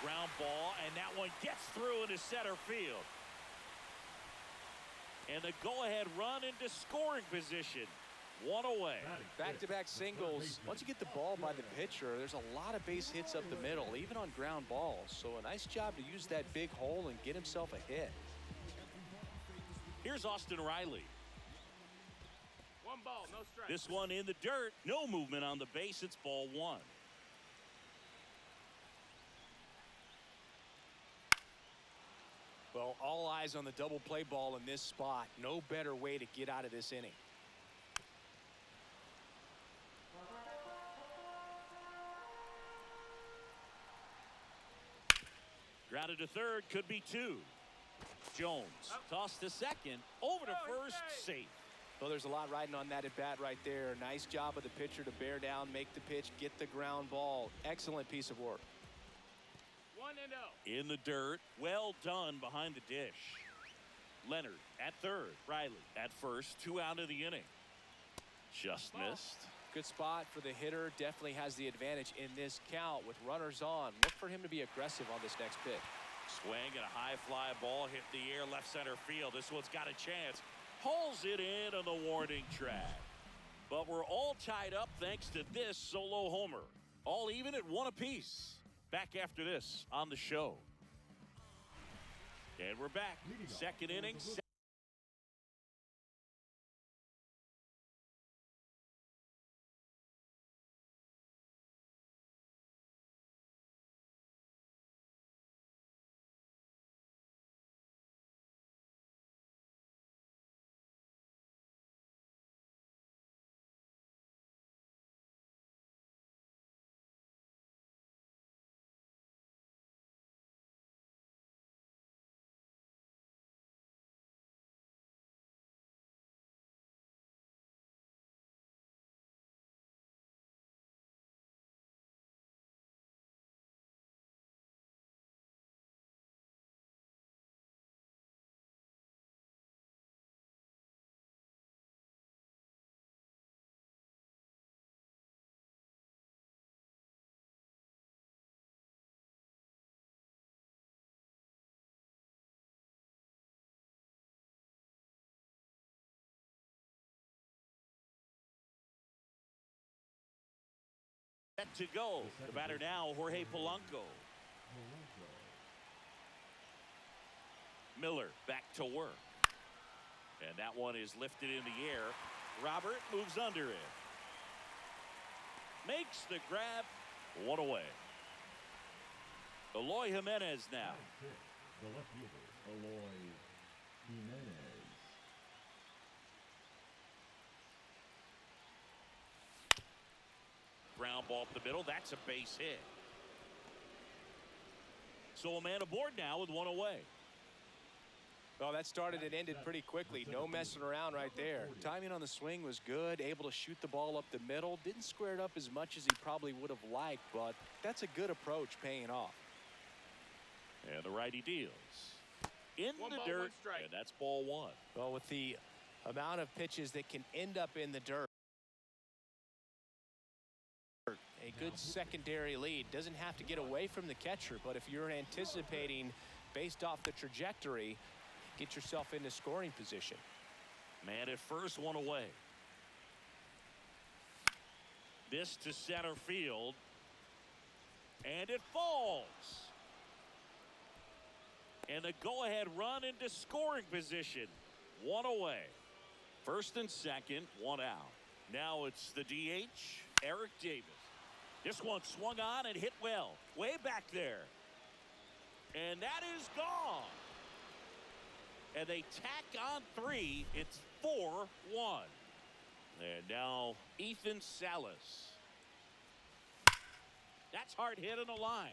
Ground ball, and that one gets through into center field. And the go-ahead run into scoring position. One away. Back-to-back singles. Once you get the ball by the pitcher, there's a lot of base hits up the middle, even on ground balls. So a nice job to use that big hole and get himself a hit. Here's Austin Riley. One ball, no strike. This one in the dirt. No movement on the base. It's ball one. Well, all eyes on the double play ball in this spot. No better way to get out of this inning. Grounded to third, could be two. Jones tossed to second, over to first, safe. Well, there's a lot riding on that at bat right there. Nice job of the pitcher to bear down, make the pitch, get the ground ball. Excellent piece of work. 1-0. In the dirt, well done behind the dish. Leonard at third, Riley at first, 2 out of the inning. Just missed. Good spot for the hitter. Definitely has the advantage in this count with runners on. Look for him to be aggressive on this next pitch. Swing and a high fly ball hit the air left center field. This one's got a chance. Hauls it in on the warning track. But we're all tied up thanks to this solo homer. All even at 1 apiece. Back after this on the show. And we're back. Second inning. Set to go. The batter now, Jorge Polanco. Miller back to work. And that one is lifted in the air. Robert moves under it. Makes the grab. 1 away. Eloy Jimenez now. The left fielder, Eloy Jimenez. Ground ball up the middle. That's a base hit. So a man aboard now with 1 away. Well, that started and ended pretty quickly. No messing around right there. Timing on the swing was good. Able to shoot the ball up the middle. Didn't square it up as much as he probably would have liked, but that's a good approach paying off. And the righty deals. In the dirt, and that's ball 1. Well, with the amount of pitches that can end up in the dirt, a good secondary lead. Doesn't have to get away from the catcher, but if you're anticipating based off the trajectory, get yourself into scoring position. Man at first, 1 away. This to center field. And it falls. And the go-ahead run into scoring position. 1 away. First and second, 1 out. Now it's the DH, Eric Davis. This one swung on and hit well. Way back there. And that is gone. And they tack on 3. It's 4-1. And now Ethan Salas. That's hard hit on the line.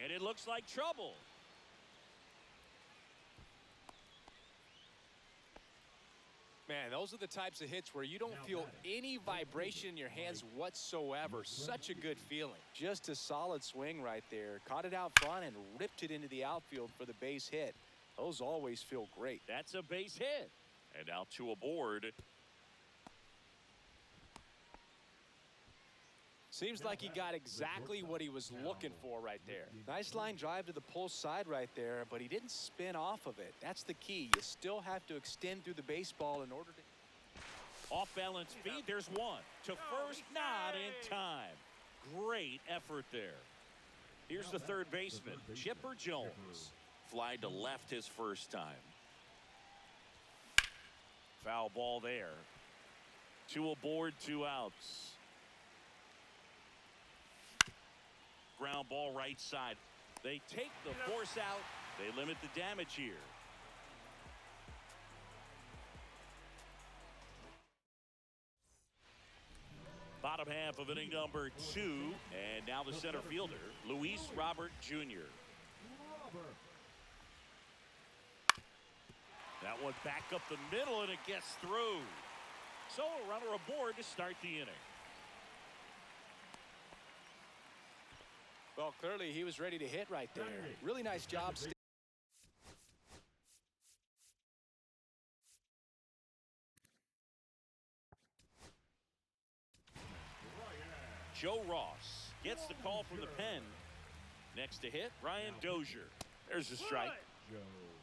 And it looks like trouble. Man, those are the types of hits where you don't feel any vibration in your hands whatsoever. Such a good feeling. Just a solid swing right there. Caught it out front and ripped it into the outfield for the base hit. Those always feel great. That's a base hit. And now 2 aboard. Seems like he got exactly what he was looking for right there. Nice line drive to the pull side right there, but he didn't spin off of it. That's the key. You still have to extend through the baseball in order to... Off balance feed, there's one. To first, not in time. Great effort there. Here's the third baseman, Chipper Jones. Fly to left his first time. Foul ball there. 2 aboard, 2 outs. Ground ball right side. They take the force out. They limit the damage here. Bottom half of inning number 2. And now the center fielder, Luis Robert Jr. That one back up the middle, and it gets through. So a runner aboard to start the inning. Well, clearly he was ready to hit right there. Really nice job. Joe Ross gets the call from the pen. Next to hit, Ryan Dozier. There's a strike.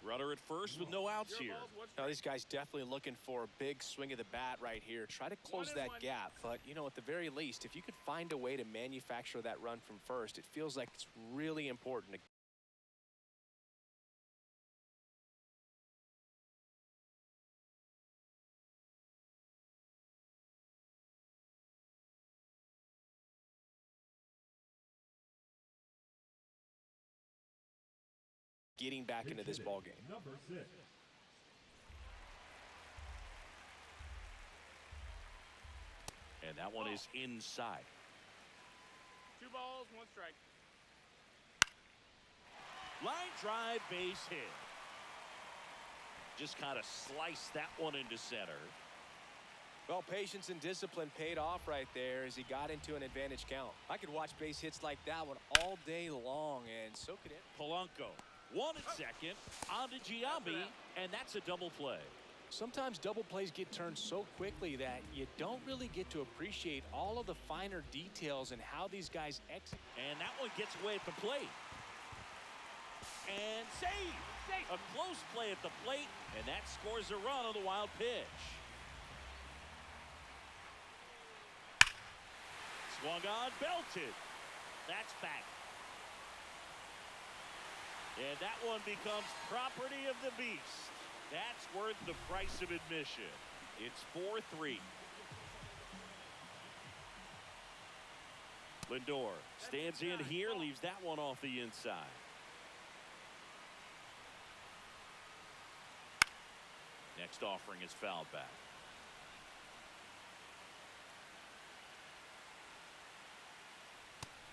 Runner at first with no outs here. Now, these guys definitely looking for a big swing of the bat right here. Try to close that gap. But, you know, at the very least, if you could find a way to manufacture that run from first, it feels like it's really important. Getting back into this ball game. Number 6. And that one is inside. 2 balls, 1 strike. Line drive, base hit. Just kind of sliced that one into center. Well, patience and discipline paid off right there as he got into an advantage count. I could watch base hits like that one all day long, and so could it. Polanco, 1 at second, on to Giambi, and that's a double play. Sometimes double plays get turned so quickly that you don't really get to appreciate all of the finer details and how these guys execute. And that one gets away at the plate. And save! A close play at the plate, and that scores a run on the wild pitch. Swung on, belted. That's back. And that one becomes property of the beast. That's worth the price of admission. It's 4-3. Lindor stands in here, leaves that one off the inside. Next offering is fouled back.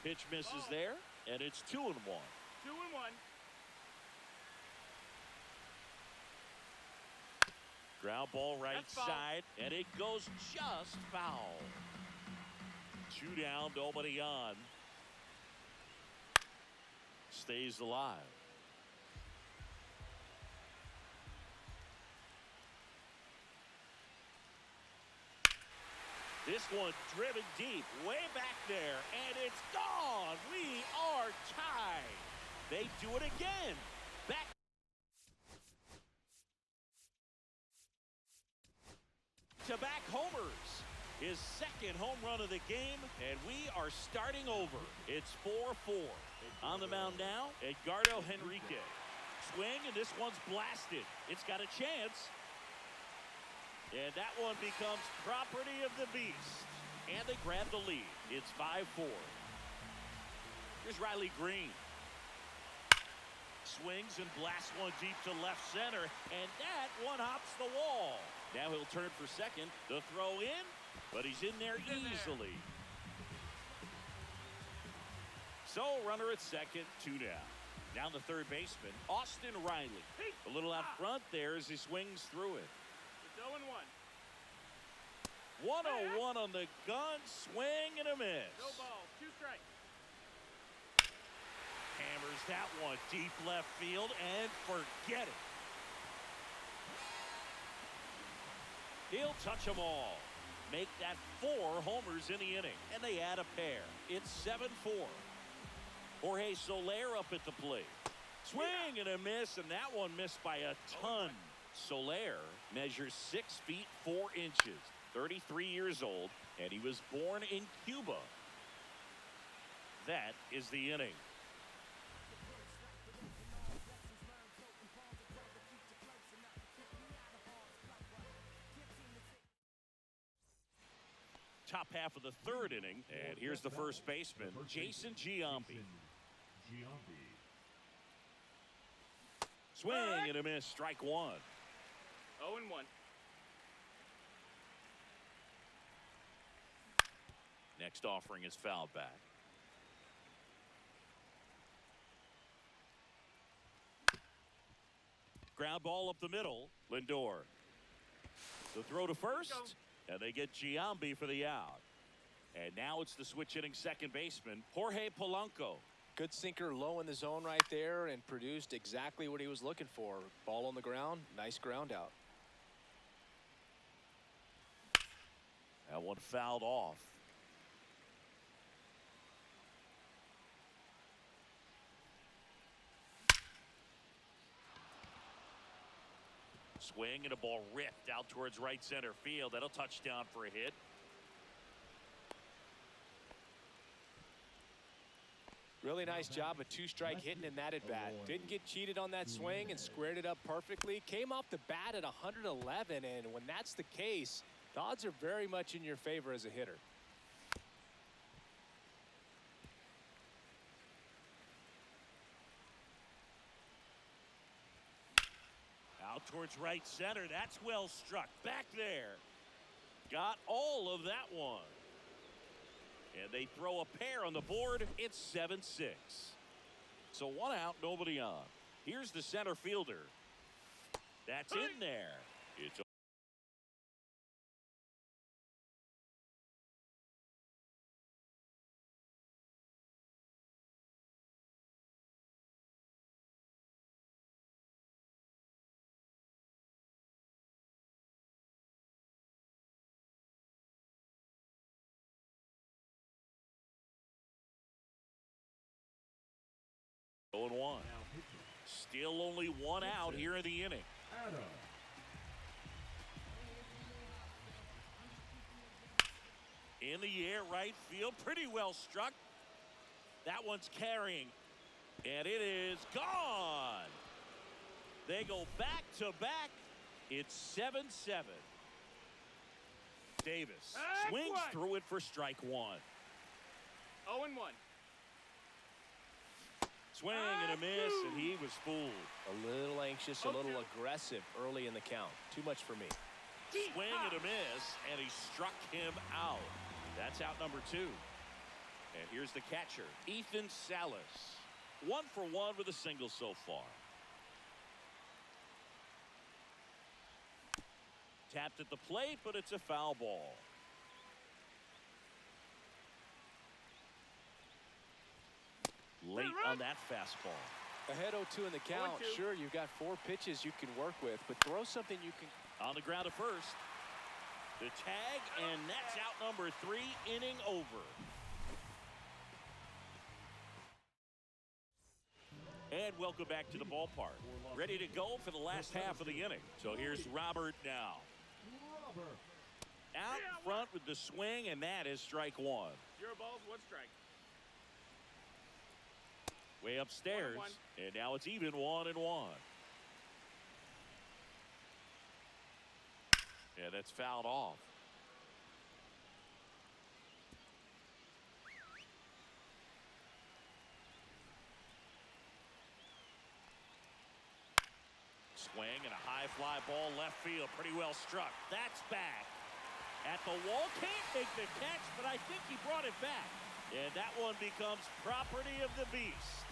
Pitch misses there, and it's 2-1. 2-1. Ground ball right side, and it goes just foul. 2 down, nobody on. Stays alive. This one driven deep, way back there, and it's gone. We are tied. They do it again. Back. To-back homers. His second home run of the game, and we are starting over. It's 4-4. On the mound now, Edgardo Henrique. Swing, and this one's blasted. It's got a chance. And that one becomes property of the beast. And they grab the lead. It's 5-4. Here's Riley Green. Swings and blasts one deep to left center. And that one hops the wall. Now he'll turn for second. The throw in, but he's in there easily. So runner at second, 2 down. Now the third baseman, Austin Riley. A little out front there as he swings through it. 0-1. 101 on the gun, swing and a miss. No ball, 2 strikes. Hammers that one deep left field and forget it. He'll touch them all. make that 4 homers in the inning, and they add a pair. It's 7-4. Jorge Soler up at the plate. Swing and a miss, and that one missed by a ton. Soler measures 6 feet 4 inches, 33 years old, and he was born in Cuba. That is the inning. Top half of the 3rd inning, and here's the first baseman, Jason Giambi. Swing and a miss, strike 1. 0-1. Next offering is fouled back. Ground ball up the middle. Lindor. The throw to first, and they get Giambi for the out. And now it's the switch hitting second baseman, Jorge Polanco. Good sinker low in the zone right there and produced exactly what he was looking for. Ball on the ground, nice ground out. That one fouled off. Swing and a ball ripped out towards right center field. That'll touch down for a hit. Really nice job of 2-strike hitting in that at bat. Didn't get cheated on that swing and squared it up perfectly. Came off the bat at 111, and when that's the case, the odds are very much in your favor as a hitter. Out towards right center. That's well struck. Back there. Got all of that one. And they throw a pair on the board. It's 7-6. So 1 out, nobody on. Here's the center fielder. That's in there. It's and 1. Still only 1 out here in the inning. In the air, right field, pretty well struck. That one's carrying, and it is gone. They go back to back. It's 7-7. Davis swings through it for strike 1. 0-1. Swing and a miss, and he was fooled. A little anxious, a little aggressive early in the count. Too much for me. Swing and a miss, and he struck him out. That's out number 2. And here's the catcher, Ethan Salas. 1 for 1 with a single so far. Tapped at the plate, but it's a foul ball. Late on that fastball. Ahead 0-2 in the count. Sure, you've got 4 pitches you can work with, but throw something you can. On the ground at first. The tag, and that's out number 3, inning over. And welcome back to the ballpark. Ready to go for the last half of the inning. So here's Robert now. Out front with the swing, and that is strike 1. 0 balls, 1 strike. Way upstairs, and now it's even 1-1. Yeah, that's fouled off. Swing and a high fly ball left field, pretty well struck. That's back at the wall. Can't make the catch, but I think he brought it back. And that one becomes property of the beast.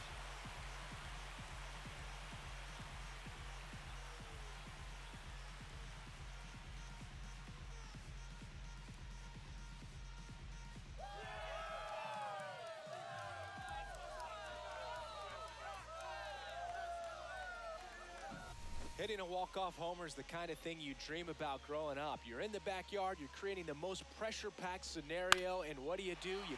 Hitting a walk-off homer is the kind of thing you dream about growing up. You're in the backyard, you're creating the most pressure-packed scenario, and what do? You